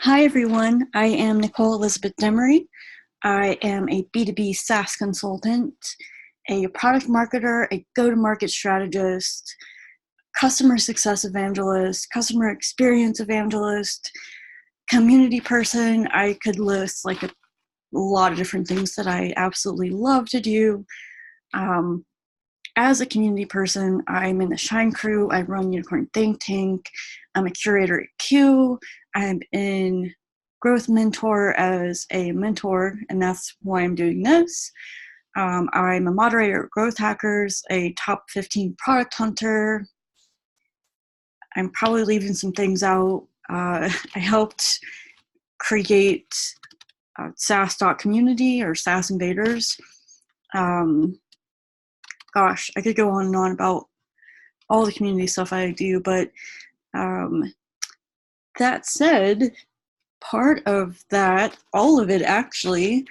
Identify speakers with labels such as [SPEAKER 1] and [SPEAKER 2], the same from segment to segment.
[SPEAKER 1] Hi, everyone. I am Nicole Elizabeth Demery. I am a B2B SaaS consultant, a product marketer, a go-to-market strategist, customer success evangelist, customer experience evangelist, community person. I could list like a lot of different things that I absolutely love to do. As a community person, I'm in the Shine Crew. I run Unicorn Think Tank. I'm a curator at Q. I'm in Growth Mentor as a mentor, and that's why I'm doing this. I'm a moderator at Growth Hackers, a top 15 product hunter. I'm probably leaving some things out. I helped create SaaS.community or SaaS Invaders. Gosh, I could go on and on about all the community stuff I do, but that said, part of that, all of it actually,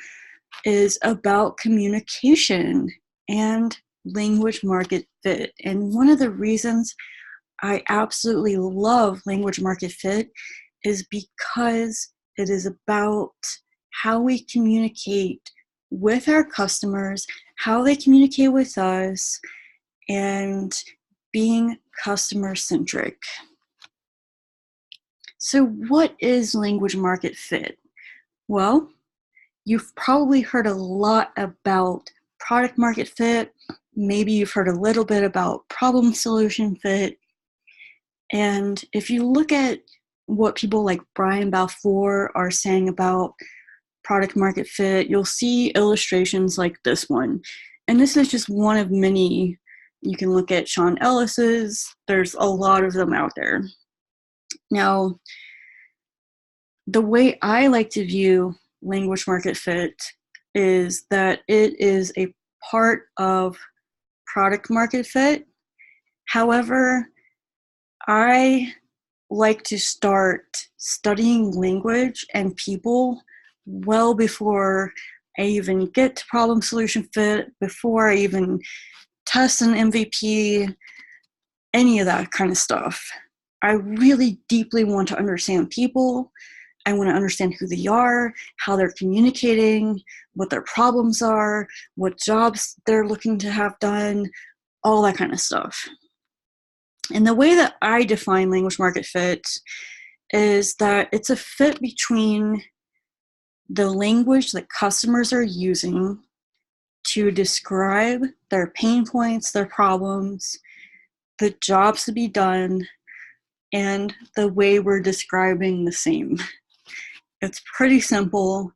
[SPEAKER 1] is about communication and language market fit. And one of the reasons I absolutely love language market fit is because it is about how we communicate with our customers, how they communicate with us, and being customer centric. So what is language market fit? Well, you've probably heard a lot about product market fit. Maybe you've heard a little bit about problem solution fit. And if you look at what people like Brian Balfour are saying about product market fit, you'll see illustrations like this one. And this is just one of many. You can look at Sean Ellis's. There's a lot of them out there. Now, the way I like to view language market fit is that it is a part of product market fit. However, I like to start studying language and people well before I even get to problem solution fit, before I even test an MVP, any of that kind of stuff. I really deeply want to understand people. I want to understand who they are, how they're communicating, what their problems are, what jobs they're looking to have done, all that kind of stuff. And the way that I define language market fit is that it's a fit between the language that customers are using to describe their pain points, their problems, the jobs to be done, and the way we're describing the same. It's pretty simple.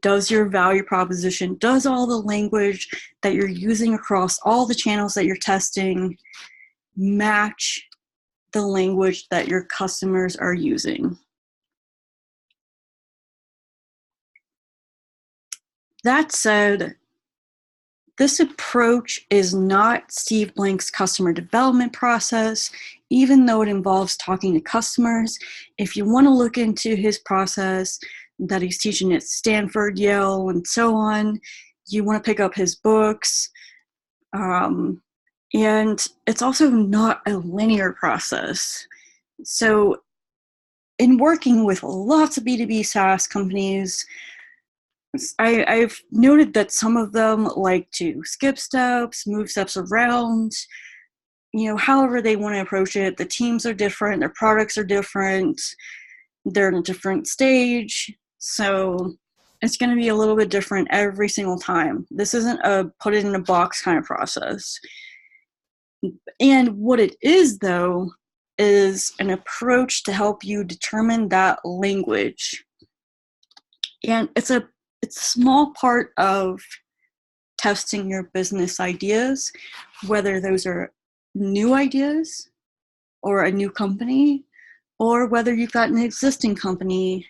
[SPEAKER 1] Does your value proposition, does all the language that you're using across all the channels that you're testing match the language that your customers are using? That said, this approach is not Steve Blank's customer development process, even though it involves talking to customers. If you want to look into his process that he's teaching at Stanford, Yale, and so on, you want to pick up his books. And it's also not a linear process. So in working with lots of B2B SaaS companies, I've noted that some of them like to skip steps, move steps around, however they want to approach it. The teams are different, their products are different, they're in a different stage. So it's going to be a little bit different every single time. This isn't a put it in a box kind of process. And what it is, though, is an approach to help you determine that language. And it's a small part of testing your business ideas, whether those are new ideas or a new company, or whether you've got an existing company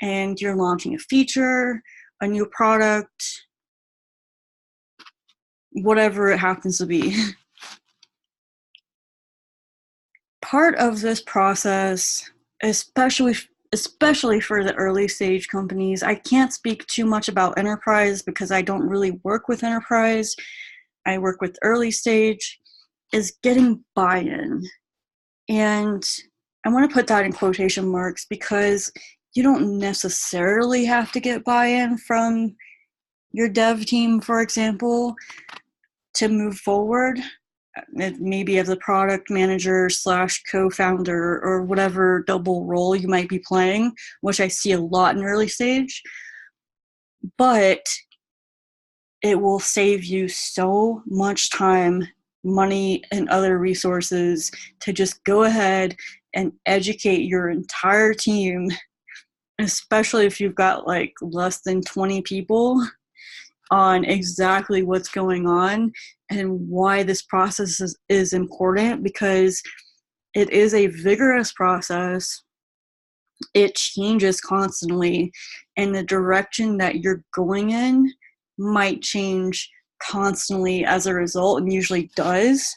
[SPEAKER 1] and you're launching a feature, a new product, whatever it happens to be. Part of this process, especially for the early stage companies, I can't speak too much about enterprise because I don't really work with enterprise. I work with early stage, is getting buy-in. And I want to put that in quotation marks because You don't necessarily have to get buy-in from your dev team, for example, to move forward. Maybe as a product manager / co-founder or whatever double role you might be playing, which I see a lot in early stage. But it will save you so much time, money, and other resources to just go ahead and educate your entire team, especially if you've got like less than 20 people, on exactly what's going on and why this process is important, because it is a vigorous process. It changes constantly, and the direction that you're going in might change constantly as a result, and usually does.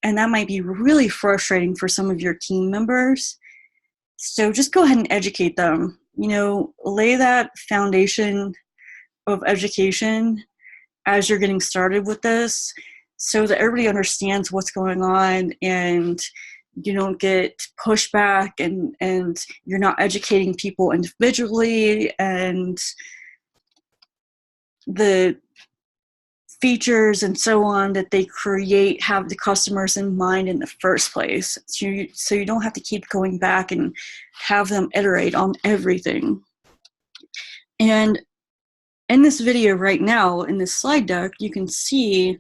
[SPEAKER 1] And that might be really frustrating for some of your team members. So just go ahead and educate them. Lay that foundation of education as you're getting started with this, so that everybody understands what's going on and you don't get pushback, and you're not educating people individually, and the features and so on that they create have the customers in mind in the first place. So you don't have to keep going back and have them iterate on everything. And in this video right now, in this slide deck, you can see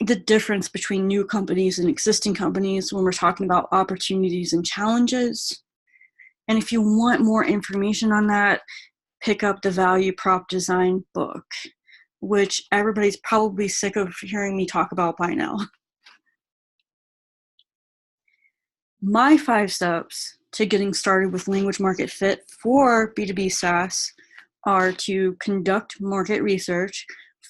[SPEAKER 1] the difference between new companies and existing companies when we're talking about opportunities and challenges. And if you want more information on that, pick up the Value Prop Design book, which everybody's probably sick of hearing me talk about by now. My 5 steps to getting started with language market fit for B2B SaaS are to conduct market research,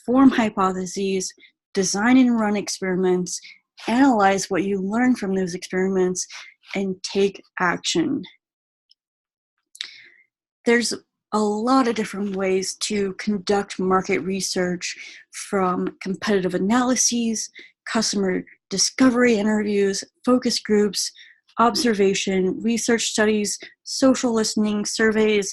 [SPEAKER 1] form hypotheses, design and run experiments, analyze what you learn from those experiments, and take action. There's a lot of different ways to conduct market research, from competitive analyses, customer discovery interviews, focus groups, observation, research studies, social listening, surveys,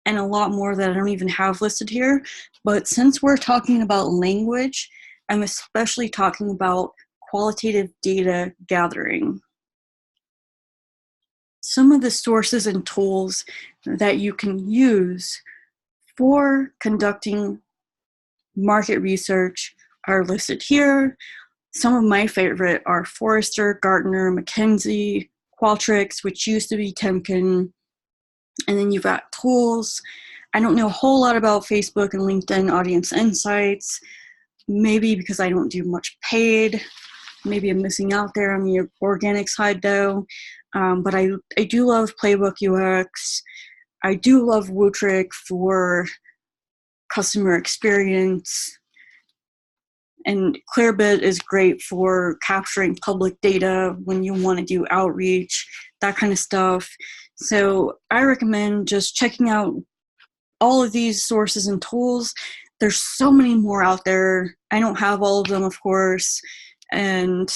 [SPEAKER 1] and a lot more that I don't even have listed here. But since we're talking about language, I'm especially talking about qualitative data gathering. Some of the sources and tools that you can use for conducting market research are listed here. Some of my favorite are Forrester, Gartner, McKinsey, Qualtrics, which used to be Temkin. And then you've got tools. I don't know a whole lot about Facebook and LinkedIn Audience Insights, maybe because I don't do much paid. Maybe I'm missing out there on the organic side though. But I do love Playbook UX. I do love Wootrick for customer experience. And Clearbit is great for capturing public data when you want to do outreach, that kind of stuff. So I recommend just checking out all of these sources and tools. There's so many more out there. I don't have all of them, of course. And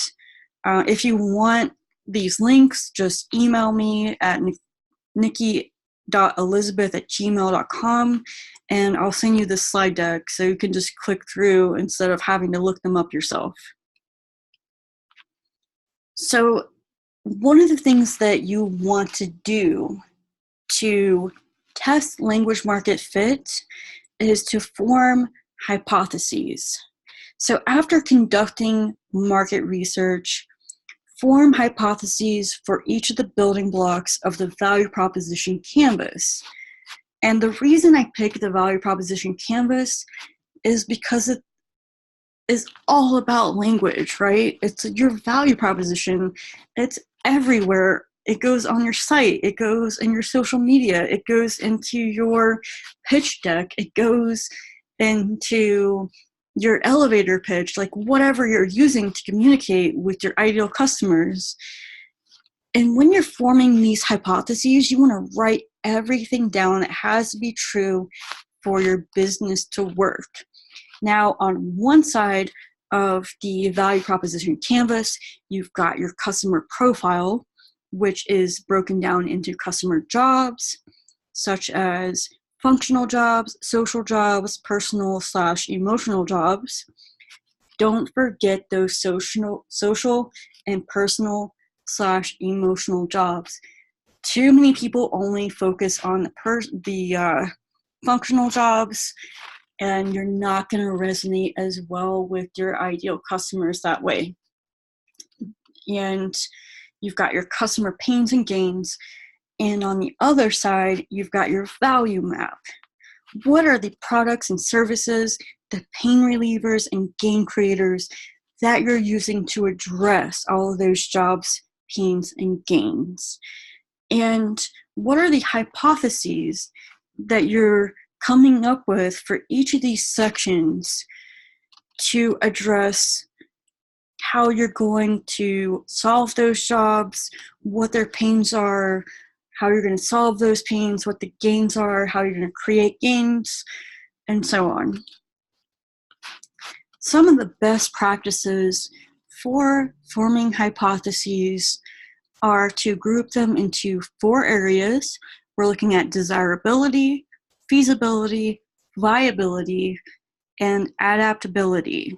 [SPEAKER 1] if you want these links, just email me at nikki.elizabeth@gmail.com, and I'll send you this slide deck so you can just click through instead of having to look them up yourself. So one of the things that you want to do to test language market fit is to form hypotheses. So after conducting market research, form hypotheses for each of the building blocks of the value proposition canvas. And the reason I picked the value proposition canvas is because it is all about language, right? It's your value proposition. It's everywhere. It goes on your site. It goes in your social media. It goes into your pitch deck. It goes into your elevator pitch, like whatever you're using to communicate with your ideal customers. And when you're forming these hypotheses, you want to write everything down that has to be true for your business to work. Now, on one side of the value proposition canvas, you've got your customer profile, which is broken down into customer jobs, such as functional jobs, social jobs, personal/emotional jobs. Don't forget those social and personal/emotional jobs. Too many people only focus on the functional jobs, and you're not going to resonate as well with your ideal customers that way. And you've got your customer pains and gains, and on the other side, you've got your value map. What are the products and services, the pain relievers and gain creators that you're using to address all of those jobs, pains, and gains? And what are the hypotheses that you're coming up with for each of these sections to address how you're going to solve those jobs, what their pains are, how you're going to solve those pains, what the gains are, how you're going to create gains, and so on. Some of the best practices for forming hypotheses are to group them into 4 areas. We're looking at desirability, feasibility, viability, and adaptability.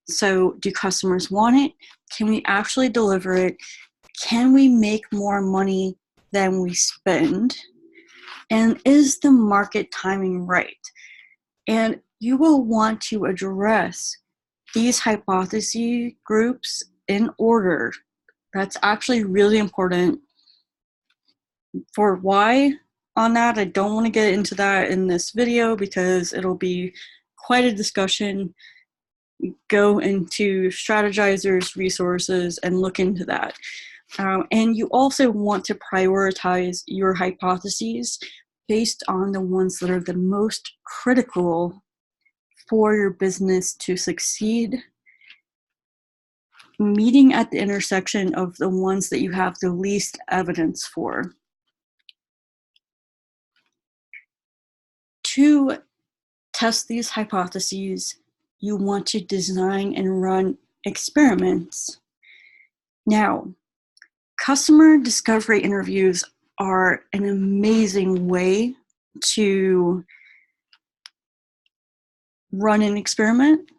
[SPEAKER 1] So, do customers want it? Can we actually deliver it? Can we make more money than we spend? And is the market timing right? And you will want to address these hypothesis groups in order. That's actually really important. For why on that, I don't want to get into that in this video because it'll be quite a discussion. Go into Strategizer's resources and look into that. And you also want to prioritize your hypotheses based on the ones that are the most critical for your business to succeed, meeting at the intersection of the ones that you have the least evidence for. To test these hypotheses, you want to design and run experiments. Now, customer discovery interviews are an amazing way to run an experiment.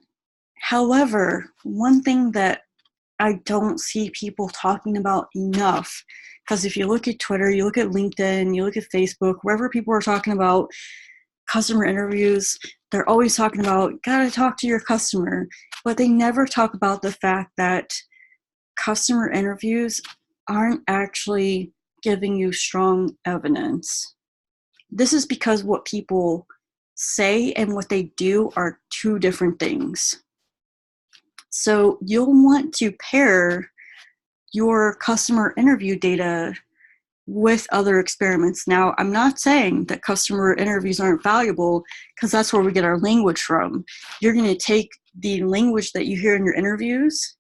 [SPEAKER 1] However, one thing that I don't see people talking about enough, because if you look at Twitter, you look at LinkedIn, you look at Facebook, wherever people are talking about customer interviews, they're always talking about, gotta talk to your customer, but they never talk about the fact that customer interviews aren't actually giving you strong evidence. This is because what people say and what they do are 2 different things. So you'll want to pair your customer interview data with other experiments. Now, I'm not saying that customer interviews aren't valuable, because that's where we get our language from. You're going to take the language that you hear in your interviews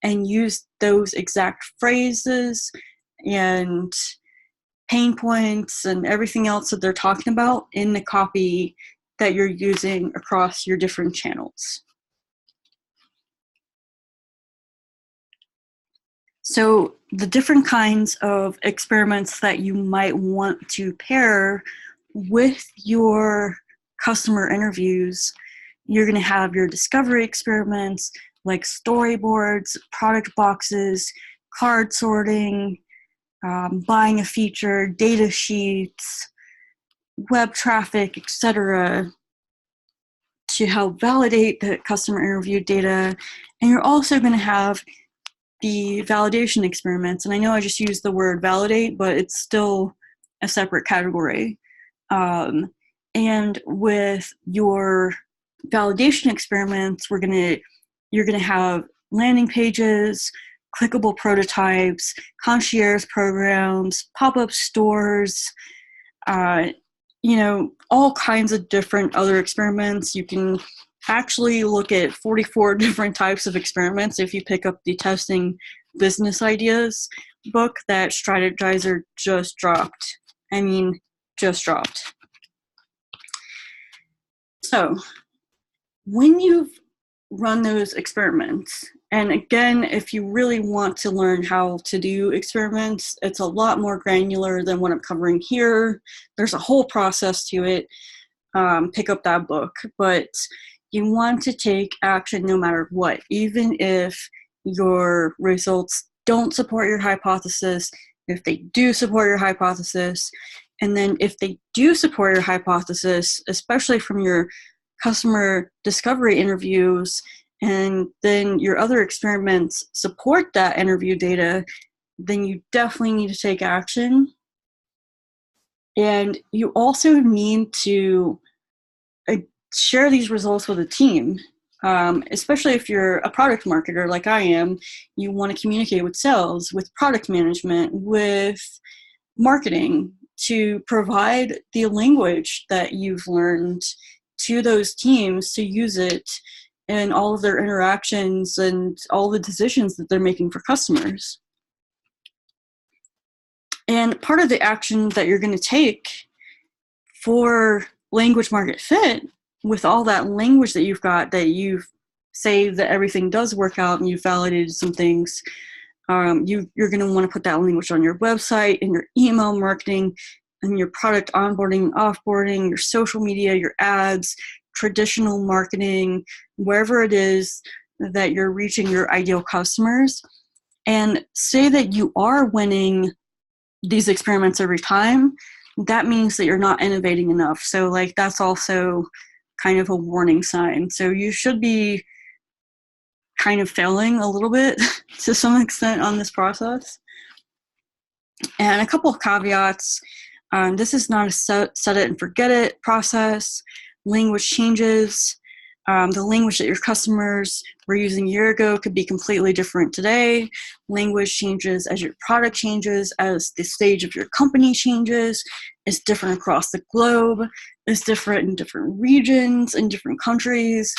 [SPEAKER 1] and use those exact phrases and pain points and everything else that they're talking about in the copy that you're using across your different channels. So the different kinds of experiments that you might want to pair with your customer interviews, you're going to have your discovery experiments like storyboards, product boxes, card sorting, buying a feature, data sheets, web traffic, etc., to help validate the customer interview data. And you're also going to have the validation experiments. And I know I just used the word validate, but it's still a separate category. And with your validation experiments, you're gonna have landing pages, clickable prototypes, concierge programs, pop-up stores, all kinds of different other experiments. You can actually look at 44 different types of experiments if you pick up the Testing Business Ideas book that Strategizer just dropped. So when you've run those experiments And again, if you really want to learn how to do experiments, it's a lot more granular than what I'm covering here. There's a whole process to it. Pick up that book. But you want to take action no matter what, even if your results don't support your hypothesis, if they do support your hypothesis, and then if they do support your hypothesis, especially from your customer discovery interviews, and then your other experiments support that interview data, then you definitely need to take action. And you also need to share these results with a team, especially if you're a product marketer like I am. You want to communicate with sales, with product management, with marketing to provide the language that you've learned to those teams to use it in all of their interactions and all the decisions that they're making for customers. And part of the action that you're going to take for language market fit, with all that language that you've got, that you've saved, that everything does work out and you've validated some things, you're going to want to put that language on your website, in your email marketing, and your product onboarding, offboarding, your social media, your ads, traditional marketing, wherever it is that you're reaching your ideal customers. And say that you are winning these experiments every time, that means that you're not innovating enough. So like that's also kind of a warning sign. So you should be kind of failing a little bit to some extent on this process. And a couple of caveats. This is not a set it and forget it process. Language changes. The language that your customers were using a year ago could be completely different today. Language changes as your product changes, as the stage of your company changes. It's different across the globe. It's different in different regions, in different countries.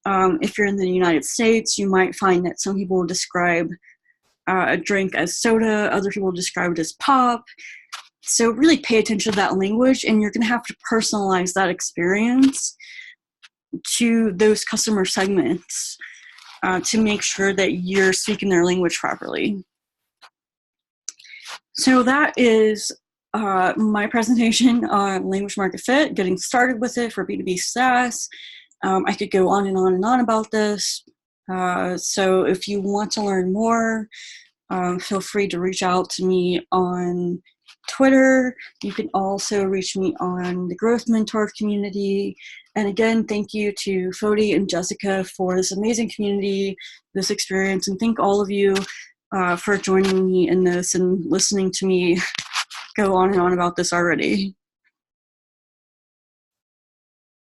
[SPEAKER 1] If you're in the United States, you might find that some people will describe a drink as soda, other people describe it as pop. So really pay attention to that language, and you're going to have to personalize that experience to those customer segments to make sure that you're speaking their language properly. So that is my presentation on language market fit, getting started with it for B2B SaaS. I could go on and on and on about this. So if you want to learn more, feel free to reach out to me on Twitter. You can also reach me on the Growth Mentor community. And again, thank you to Fodi and Jessica for this amazing community, this experience, and thank all of you for joining me in this and listening to me go on and on about this already.